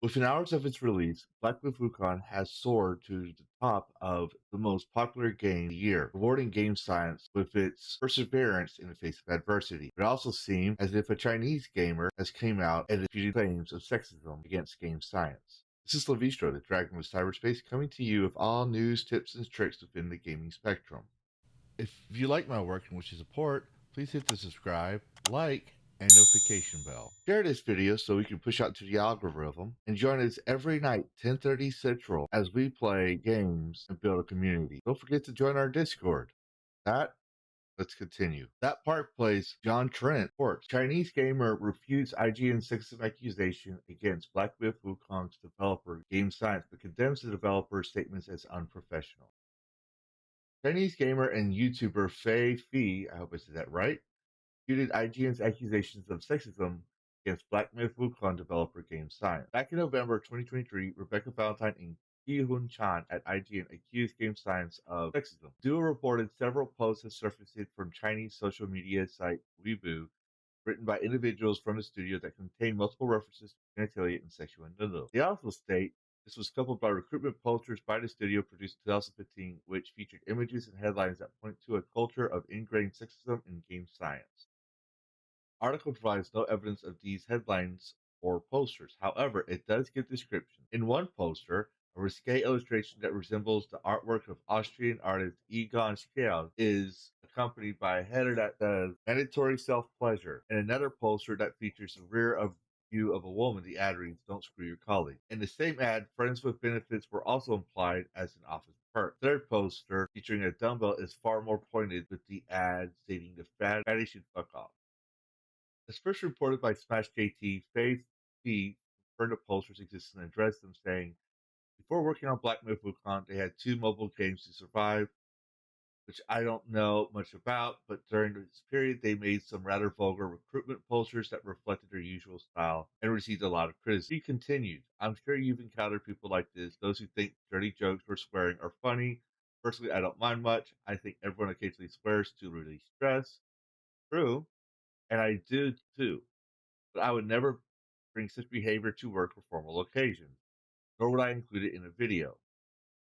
Within hours of its release, Myth Wukong has soared to the top of the most popular game of the year, rewarding game science with its perseverance in the face of adversity. It also seemed as if a Chinese gamer has came out and disputed claims of sexism against game science. This is Levistro, the Dragon of Cyberspace, coming to you with all news, tips, and tricks within the gaming spectrum. If you like my work and wish to support, please hit the subscribe, like, and notification bell. Share this video so we can push out to the algorithm, and join us every night 10:30 Central as we play games and build a community. Don't forget to join our Discord. Let's continue. That part plays John Trent. Court. Chinese gamer refutes IGN sexism accusation against Myth Wukong's developer Game Science, but condemns the developer's statements as unprofessional. Chinese gamer and YouTuber Fei Fi, I hope I said that right, disputed IGN's accusations of sexism against Myth Wukong developer Game Science. Back in November 2023, Rebecca Valentine and Ki-Hun Chan at IGN accused Game Science of sexism. The duo reported several posts have surfaced from Chinese social media site Weibo, written by individuals from the studio that contain multiple references to genitalia and sexual innuendo. They also state this was coupled by recruitment posters by the studio produced in 2015, which featured images and headlines that point to a culture of ingrained sexism in game science. The article provides no evidence of these headlines or posters. However, it does give description. In one poster, a risque illustration that resembles the artwork of Austrian artist Egon Schiele is accompanied by a header that says mandatory self-pleasure, and another poster that features the rear view of a woman. The ad reads, "Don't screw your colleague." In the same ad, friends with benefits were also implied as an office perk. The third poster, featuring a dumbbell, is far more pointed, with the ad stating the fatty should fuck off. As first reported by Smash JT, Faith P confirmed the posters existed and addressed them, saying, before working on Myth Wukong, they had 2 mobile games to survive, which I don't know much about, but during this period, they made some rather vulgar recruitment posters that reflected their usual style and received a lot of criticism. He continued, I'm sure you've encountered people like this, those who think dirty jokes or swearing are funny. Personally, I don't mind much. I think everyone occasionally swears to release stress. True. And I do too, but I would never bring such behavior to work for formal occasions, nor would I include it in a video.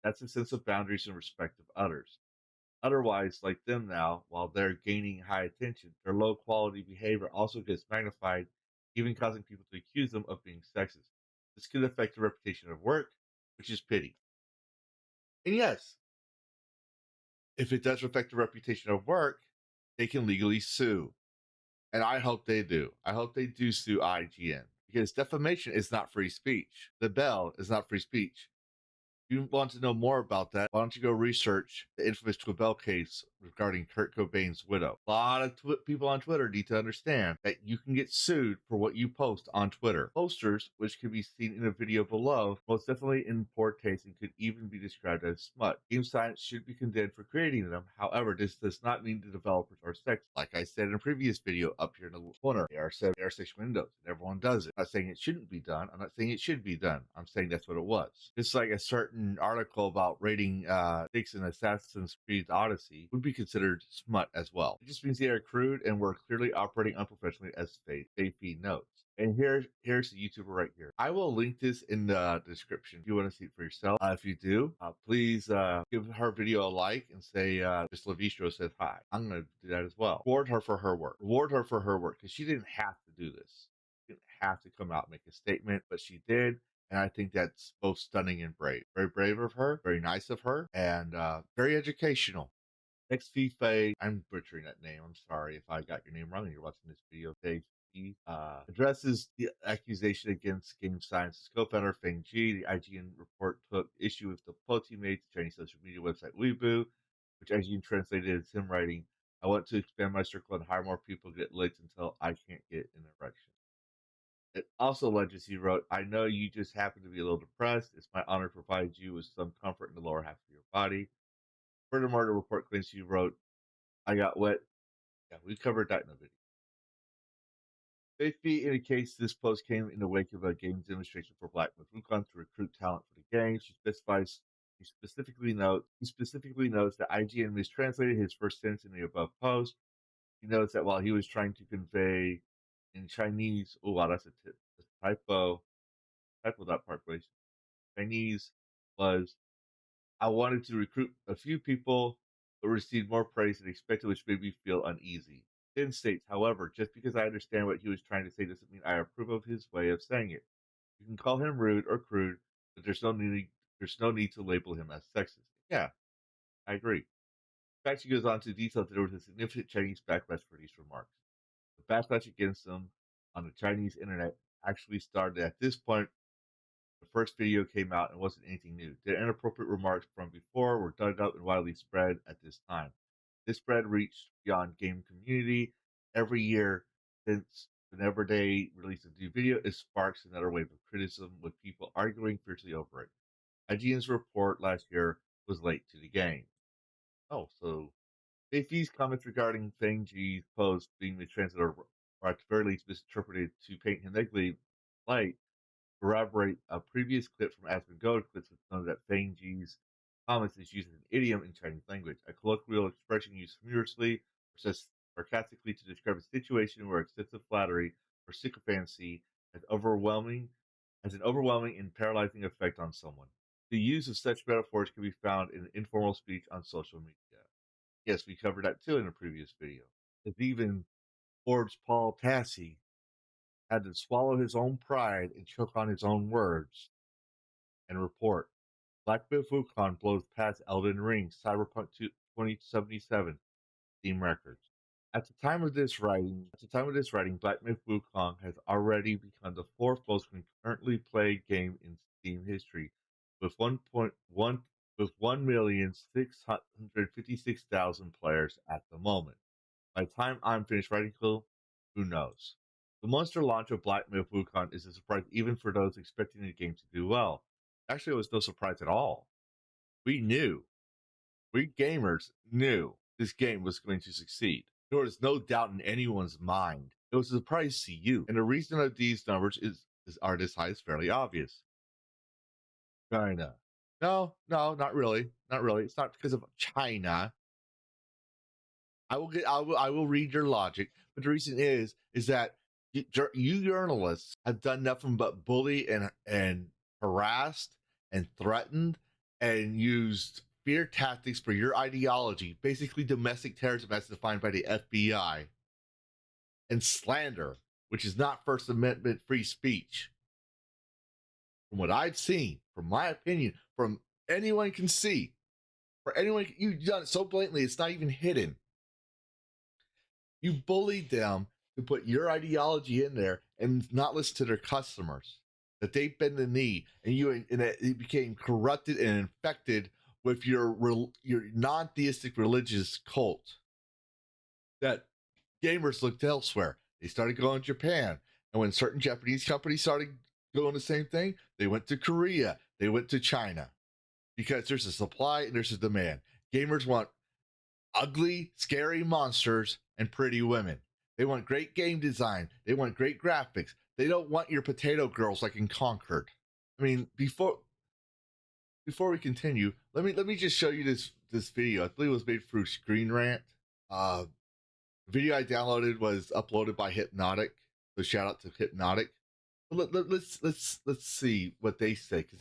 That's a sense of boundaries and respect of others. Otherwise, like them now, while they're gaining high attention, their low quality behavior also gets magnified, even causing people to accuse them of being sexist. This could affect the reputation of work, which is pity. And yes, if it does affect the reputation of work, they can legally sue. And I hope they do. I hope they do sue IGN, because defamation is not free speech. The bell is not free speech. If you want to know more about that, why don't you go research the infamous Twibell case regarding Kurt Cobain's widow? A lot of people on Twitter need to understand that you can get sued for what you post on Twitter. Posters, which can be seen in a video below, most definitely in poor taste and could even be described as smut. Game science should be condemned for creating them. However, this does not mean the developers are sexist. Like I said in a previous video up here in the corner, they are sexual windows, and everyone does it. I'm not saying it shouldn't be done. I'm not saying it should be done. I'm saying that's what it was. It's like a certain article about rating sticks in Assassin's Creed Odyssey would be considered smut as well. It just means they are crude and were clearly operating unprofessionally, as Faye notes. And here's the YouTuber right here. I will link this in the description if you want to see it for yourself. If you do, please give her video a like and say, Miss Levistro says hi. I'm going to do that as well. Reward her for her work. Reward her for her work, because she didn't have to do this. She didn't have to come out and make a statement, but she did. And I think that's both stunning and brave. Very brave of her, very nice of her, and very educational. Next, Fife, I'm butchering that name. I'm sorry if I got your name wrong and you're watching this video. Dave addresses the accusation against Game Science's co-founder Feng Ji. The IGN report took issue with the post he made to Chinese social media website Weibo, which IGN translated as him writing, I want to expand my circle and hire more people to get licked until I can't get an erection. It also alleges he wrote, I know you just happen to be a little depressed. It's my honor to provide you with some comfort in the lower half of your body. Furthermore, the report claims he wrote, I got wet. Yeah, we covered that in the video. Safety indicates this post came in the wake of a game demonstration for Myth Wukong to recruit talent for the game. He specifically notes that IGN mistranslated his first sentence in the above post. He notes that while he was trying to convey in Chinese, oh wow, that's a typo typo that part, but Chinese was I wanted to recruit a few people, but received more praise than expected, which made me feel uneasy. Then states, however, just because I understand what he was trying to say doesn't mean I approve of his way of saying it. You can call him rude or crude, but there's no need to label him as sexist. Yeah, I agree. In fact, she goes on to detail that there was a significant Chinese backlash for these remarks. The backlash against them on the Chinese internet actually started at this point. The first video came out and wasn't anything new. The inappropriate remarks from before were dug up and widely spread at this time. This spread reached beyond game community. Every year since whenever they release a new video, it sparks another wave of criticism with people arguing fiercely over it. IGN's report last year was late to the game. Oh, so JP's comments regarding Feng Ji's post being mistranslated or at the very least misinterpreted to paint him negatively light corroborate a previous clip from Asmongold clips which noted that Feng Ji's comments is used as an idiom in Chinese language, a colloquial expression used humorously or sarcastically to describe a situation where excessive flattery or sycophancy has an overwhelming and paralyzing effect on someone. The use of such metaphors can be found in informal speech on social media. Yes, we covered that too in a previous video. It's even Forbes Paul Tassi had to swallow his own pride and choke on his own words and report. Black Myth Wukong blows past Elden Ring, Cyberpunk 2077 Steam records. At the time of this writing, Black Myth Wukong has already become the fourth most concurrently played game in Steam history, with 1,656,000 players at the moment. By the time I'm finished writing, who knows? The monster launch of Black Myth Wukong is a surprise even for those expecting the game to do well. Actually, it was no surprise at all. We knew, we gamers knew this game was going to succeed. There was no doubt in anyone's mind. It was a surprise to you. And the reason that these numbers are this high is fairly obvious. China. No, not really. Not really. It's not because of China. I will read your logic, but the reason is that you journalists have done nothing but bully and harassed and threatened and used fear tactics for your ideology, basically domestic terrorism as defined by the FBI, and slander, which is not First Amendment free speech. From what I've seen, from my opinion, from anyone can see, for anyone, you've done it so blatantly, it's not even hidden. You bullied them to put your ideology in there and not listen to their customers. That they bend the knee, and it became corrupted and infected with your non-theistic religious cult. That gamers looked elsewhere. They started going to Japan, and when certain Japanese companies started doing the same thing, they went to Korea. They went to China because there's a supply and there's a demand. Gamers want ugly, scary monsters and pretty women. They want great game design. They want great graphics. They don't want your potato girls like in Concord. I mean, before we continue, let me just show you this video. I believe it was made through Screen Rant. The video I downloaded was uploaded by Hypnotic. So shout out to Hypnotic. Let's see what they say, because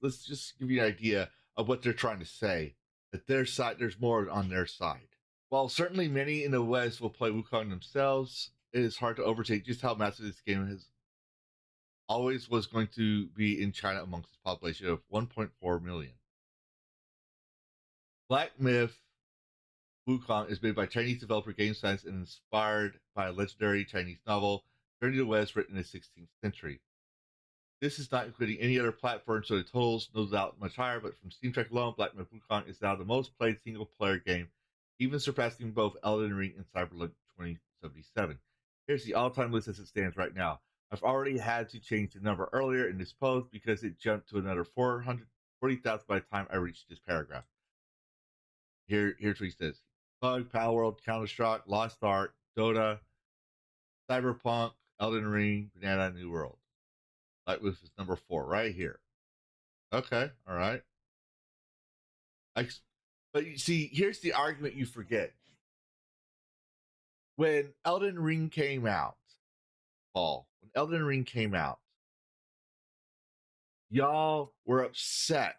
let's just give you an idea of what they're trying to say. At their side, there's more on their side. While certainly many in the West will play Wukong themselves, it is hard to overtake just how massive this game has always was going to be in China amongst its population of 1.4 million. Black Myth Wukong is made by Chinese developer Game Science and inspired by a legendary Chinese novel, Journey to the West, written in the 16th century. This is not including any other platform, so the totals no doubt much higher, but from Steam Track alone, Black Myth Wukong is now the most played single-player game, even surpassing both Elden Ring and Cyberpunk 2077. Here's the all-time list as it stands right now. I've already had to change the number earlier in this post because it jumped to another 440,000 by the time I reached this paragraph. Here's what he says. Bug, Palworld, Counter-Strike, Lost Ark, Dota, Cyberpunk, Elden Ring, Banana New World. Like this is number 4 right here. Okay, all right. But you see, here's the argument you forget. When Elden Ring came out, when Elden Ring came out, Y'all were upset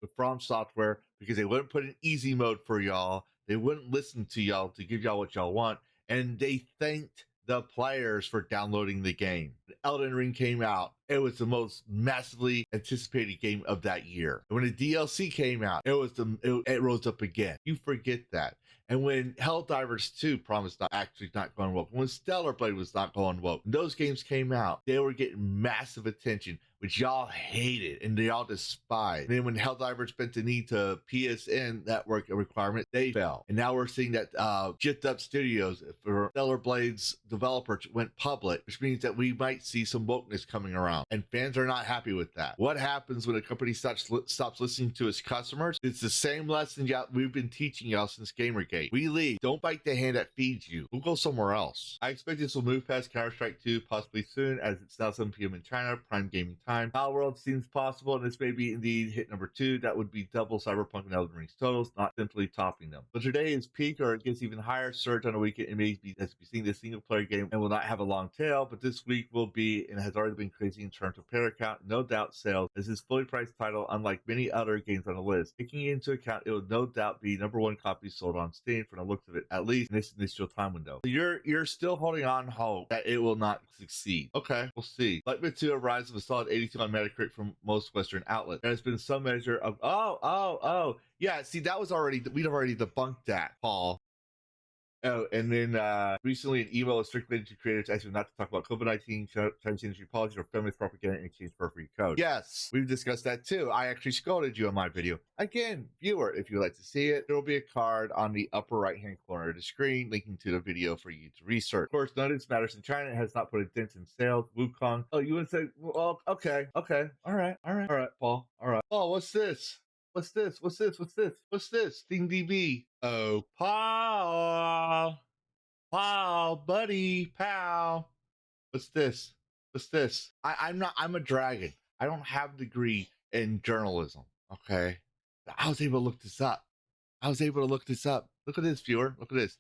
with From Software because they wouldn't put an easy mode for y'all. They wouldn't listen to y'all to give y'all what y'all want. And they thanked the players for downloading the game. Elden Ring came out. It was the most massively anticipated game of that year. And when the DLC came out, it rose up again. You forget that. And when Helldivers 2 promised not going woke, when Stellar Blade was not going woke, when those games came out, they were getting massive attention, which y'all hated and they all despised. And then when Helldivers bent the knee to PSN network requirement, they fell. And now we're seeing that Jiffed Up Studios for Stellar Blade's developer went public, which means that we might see some wokeness coming around. And fans are not happy with that. What happens when a company stops listening to its customers? It's the same lesson we've been teaching y'all since Gamergate. We leave. Don't bite the hand that feeds you. We'll go somewhere else. I expect this will move past Counter-Strike 2 possibly soon, as it's now 7 p.m. in China, prime gaming time. Palworld seems possible, and this may be indeed hit number 2. That would be double Cyberpunk and Elden Ring's totals, not simply topping them. But today is peak, or it gets even higher surge on a weekend. It may be as be seeing this single player game and will not have a long tail, but this week will be and has already been crazy in terms of player count, no doubt sales, as this fully priced title, unlike many other games on the list. Taking into account, it will no doubt be #1 copy sold on Steam from the looks of it, at least in this initial time window. So you're still holding on hope that it will not succeed. Okay, we'll see. Like Myth 2 arrives with a solid 82 on Metacritic from most Western outlets. There has been some measure of yeah, see, that was we'd already debunked that, Paul. Oh, and then recently an email was circulated to creators asking not to talk about COVID-19, Chinese industry policies, or feminist propaganda in exchange for free code. Yes, we've discussed that too. I actually scolded you on my video. Again, viewer, if you'd like to see it, there will be a card on the upper right-hand corner of the screen linking to the video for you to research. Of course, none of this matters in China. It has not put a dent in sales. Wukong. Oh, you would say, well, okay. All right, Paul. All right. Paul, what's this? What's this? Sting DB. Oh, Paul, buddy, pal. What's this? I'm a dragon. I don't have a degree in journalism. Okay. I was able to look this up. Look at this, viewer. Look at this.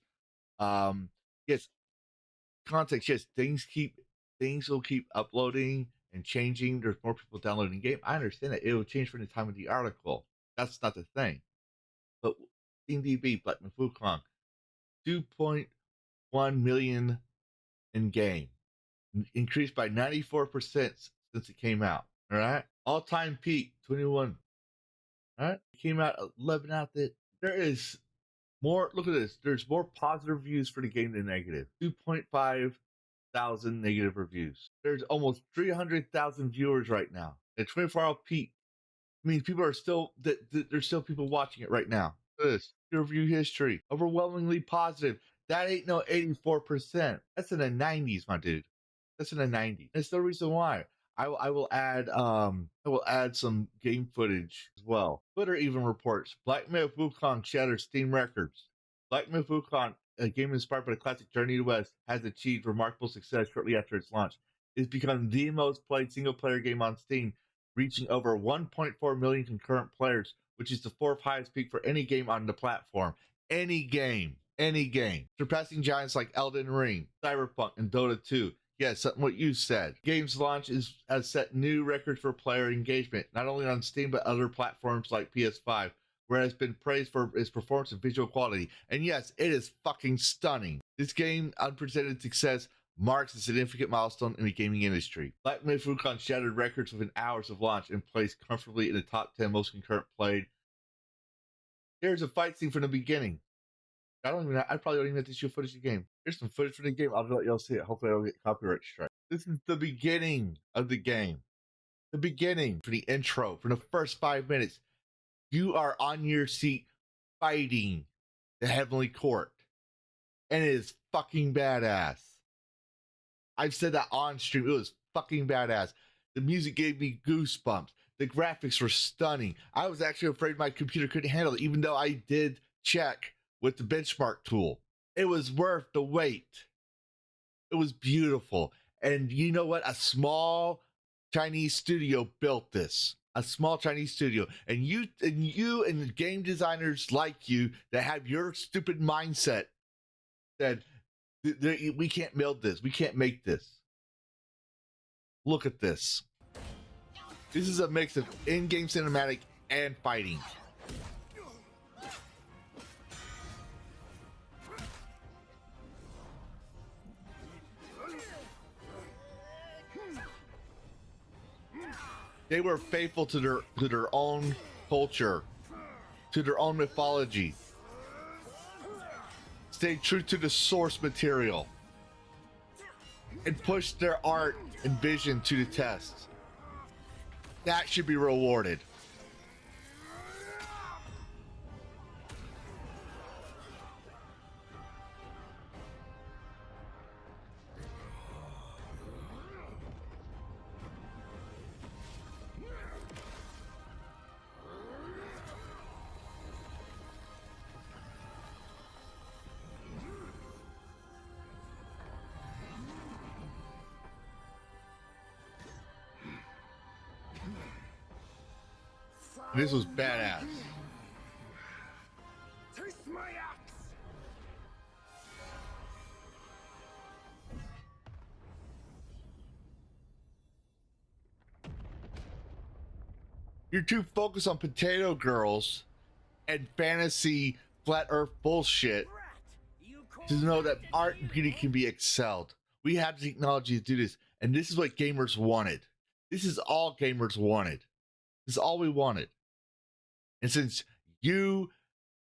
Yes. Context. Yes. Things will keep uploading and changing. There's more people downloading the game. I understand that. It will change from the time of the article. That's not the thing. But DB, Black Myth Wukong, 2.1 million in game, increased by 94% since it came out. All right, all-time peak 21. All right, it came out 11 out. There is more. Look at this. There's more positive reviews for the game than negative. 2.5 thousand negative reviews. There's almost 300,000 viewers right now. At 24-hour peak. I mean, people are still, there's still people watching it right now. Look at this. Your review history. Overwhelmingly positive. That ain't no 84%. That's in the 90s, my dude. That's in the 90s. That's the reason why. I will add some game footage as well. Twitter even reports Black Myth Wukong shatters Steam records. Black Myth Wukong, a game inspired by the classic Journey to the West, has achieved remarkable success shortly after its launch. It's become the most played single-player game on Steam, reaching over 1.4 million concurrent players, which is the 4th highest peak for any game on the platform. Any game. Surpassing giants like Elden Ring, Cyberpunk, and Dota 2. Yes, what you said. Game's launch has set new records for player engagement, not only on Steam, but other platforms like PS5, where it has been praised for its performance and visual quality. And yes, it is fucking stunning. This game's unprecedented success marks a significant milestone in the gaming industry. Black Myth Wukong shattered records within hours of launch and placed comfortably in the top 10 most concurrent played. Here's a fight scene from the beginning. I probably don't even have to show footage of the game. Here's some footage from the game. I'll let y'all see it. Hopefully I don't get copyright strike. This is the beginning of the game. The beginning, for the intro, for the first 5 minutes. You are on your seat fighting the Heavenly Court. And it is fucking badass. I've said that on stream. It was fucking badass. The music gave me goosebumps. The graphics were stunning. I was actually afraid my computer couldn't handle it, even though I did check with the benchmark tool. It was worth the wait. It was beautiful. And you know what? A small Chinese studio built this. A small Chinese studio. And you and game designers like you that have your stupid mindset said, we can't build this. We can't make this. Look at this. This is a mix of in-game cinematic and fighting. They were faithful to their own culture, to their own mythology. Stayed true to the source material and pushed their art and vision to the test. That should be rewarded. This was badass. Taste my axe. You're too focused on potato girls and fantasy flat earth bullshit to know that art and beauty can be excelled. We have the technology to do this, and this is what gamers wanted. This is all gamers wanted. This is all we wanted. And since you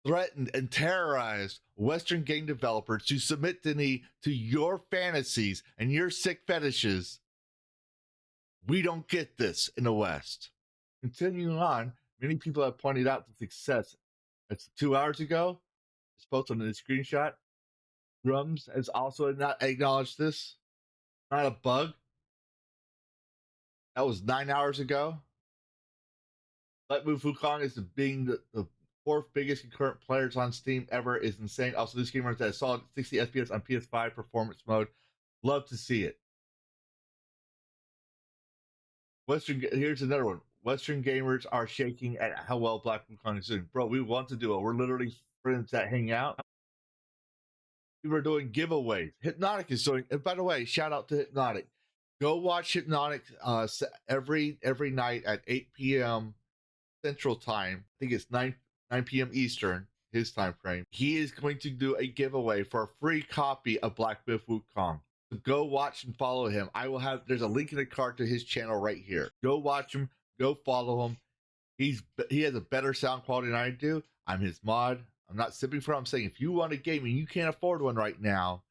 threatened and terrorized Western game developers to submit the knee to your fantasies and your sick fetishes, we don't get this in the West. Continuing on, many people have pointed out the success. That's 2 hours ago. It's posted on the screenshot. Drums has also not acknowledged this. Not a bug. That was 9 hours ago. Myth Wukong is being the fourth biggest concurrent players on Steam ever is insane. Also, this game runs at a solid 60 FPS on PS5 performance mode. Love to see it. Here's another one. Western gamers are shaking at how well Black Wukong is doing. Bro, we want to do it. We're literally friends that hang out. We were doing giveaways. Hypnotic is doing. And by the way, shout out to Hypnotic. Go watch Hypnotic every night at 8 p.m. Central Time. I think it's 9 p.m. Eastern, his time frame. He is going to do a giveaway for a free copy of Black Myth Wukong. So go watch and follow him. There's a link in the card to his channel right here. Go watch him. Go follow him. He has a better sound quality than I do. I'm his mod. I'm not sipping for him. I'm saying if you want a game and you can't afford one right now,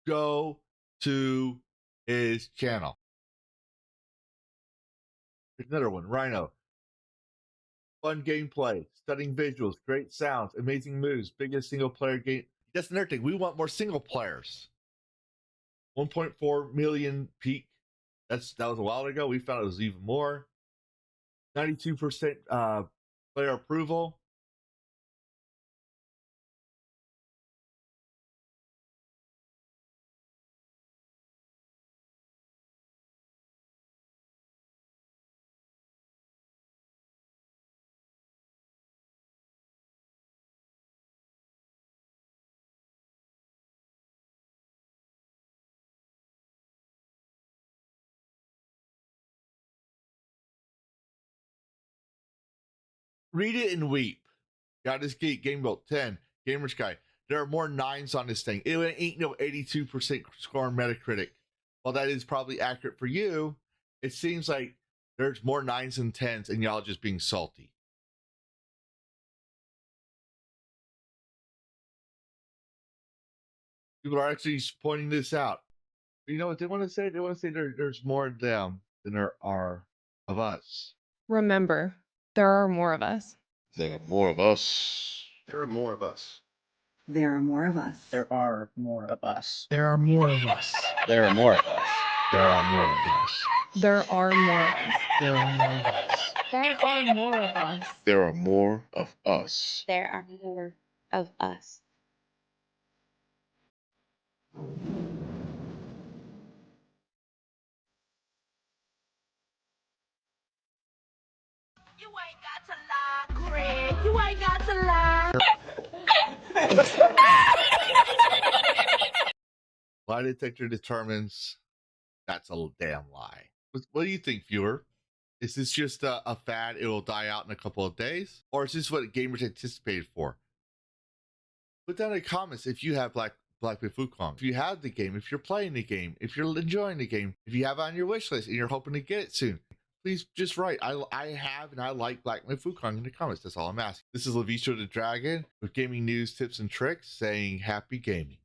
go to his channel. Here's another one, Rhino. Fun gameplay, stunning visuals, great sounds, amazing moves, biggest single player game. That's another thing. We want more single players. 1.4 million peak. That was a while ago. We found it was even more. 92% player approval. Read it and weep. Got this geek, Game Bolt 10, Gamers Guy. There are more 9s on this thing. It ain't no 82% score on Metacritic. While that is probably accurate for you, it seems like there's more 9s and 10s and y'all just being salty. People are actually pointing this out. You know what they want to say? They want to say there's more of them than there are of us. Remember, there are more of us. There are more of us. There are more of us. There are more of us. There are more of us. There are more of us. There are more of us. There are more of us. There are more of us. There are more of us. There are more of us. There are more of us. There are more of us. You ain't got to lie, Greg. You ain't got to lie. Lie detector determines that's a damn lie. What do you think, viewer? Is this just a fad? It will die out in a couple of days? Or is this what gamers anticipated for? Put down in the comments if you have Myth Wukong. If you have the game, if you're playing the game, if you're enjoying the game, if you have it on your wish list and you're hoping to get it soon, please just write, I have and I like Myth Wukong in the comments. That's all I'm asking. This is Lavisha the Dragon with gaming news, tips, and tricks saying happy gaming.